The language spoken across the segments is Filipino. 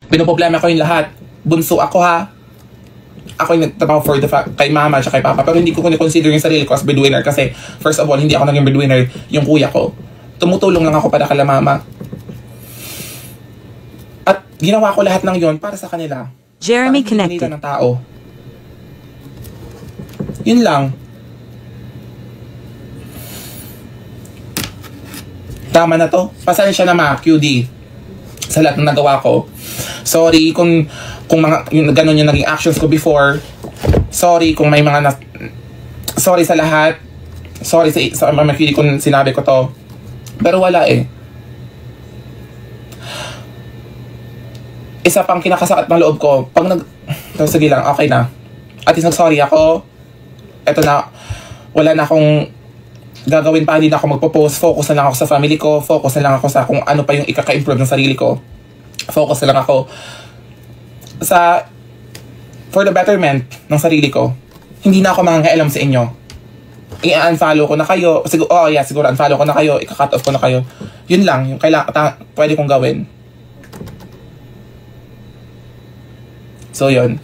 Pinoproblema ko yung lahat. Bunso ako ha. Ako yung nagtrabaho for the fact kay mama at kay papa. Pero hindi ko consider yung sarili ko as breadwinner kasi first of all, hindi ako naging breadwinner yung kuya ko. Tumutulong lang ako para kala mama. At ginawa ko lahat ng yon para sa kanila. Jeremy connected. Ng tao. Yun lang. Tama na to. Pasensya na QD sa lahat ng nagawa ko. Sorry kung mga yung ganun yung naging actions ko before. Sorry kung may mga sorry sa lahat. Sorry sa mga QD kung sinabi ko to. Pero wala eh. Isa pang kinakasakit ng loob ko. Sige lang, okay na. At least nag-sorry ako. Eto na, wala na akong gagawin pa, hindi na ako magpo-post. Focus na lang ako sa family ko. Focus na lang ako sa kung ano pa yung ikaka-improve ng sarili ko. Focus na lang ako for the betterment ng sarili ko. Hindi na ako mangangailam sa inyo. I-unfollow ko na kayo. Siguro unfollow ko na kayo. I-cut off ko na kayo. Yun lang, yung pwede kong gawin. So, yun.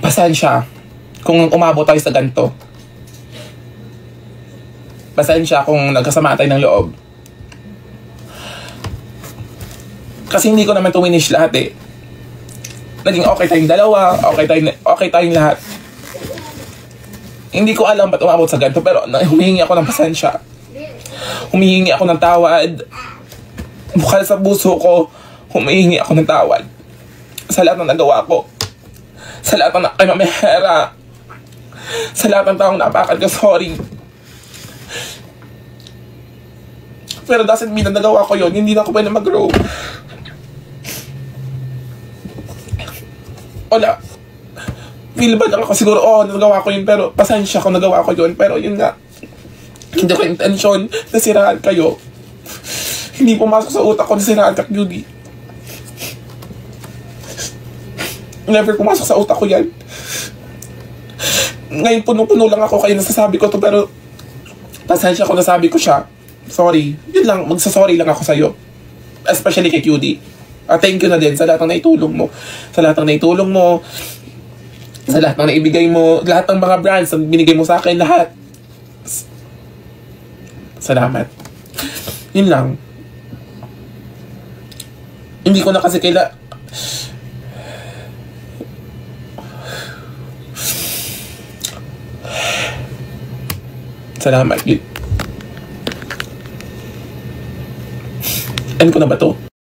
Pasensya kung umabot tayo sa ganito. Pasensya kung nagkasama tayo ng loob. Kasi hindi ko naman tuminish lahat eh. Naging okay tayong dalawa, okay tayong lahat. Hindi ko alam ba't umabot sa ganito, pero humihingi ako ng pasensya. Humihingi ako ng tawad. Bukal sa puso ko, humihingi ako ng tawad. Sa lahat ng nagawa ko. Sa lahat ng kay mamehera. Sa lahat ng taong napakal ko, sorry. Pero doesn't mean na nagawa ko yun, hindi na ako pwede mag-grow. Wala. Feel bad lang ako siguro, nagawa ko yun, pero pasensya ko nagawa ko yun. Pero yun nga, hindi ko intensyon na siraan kayo. Hindi pumasok sa utak ko na siraan ka, QD. Never pumasok sa utak ko yan. Ngayon puno-puno lang ako kaya nasasabi ko to, pero pasensya ko nasabi ko siya. Sorry. Yun lang, magsasorry lang ako sa'yo. Especially kay QD. Thank you na din sa lahat ng naitulong mo. Sa lahat ng naitulong mo. Sa lahat ng naibigay mo. Lahat ng mga brands na binigay mo sa akin. Lahat. Salamat. Yun lang. Hindi ko na kasi Salamat. End ko na ba to?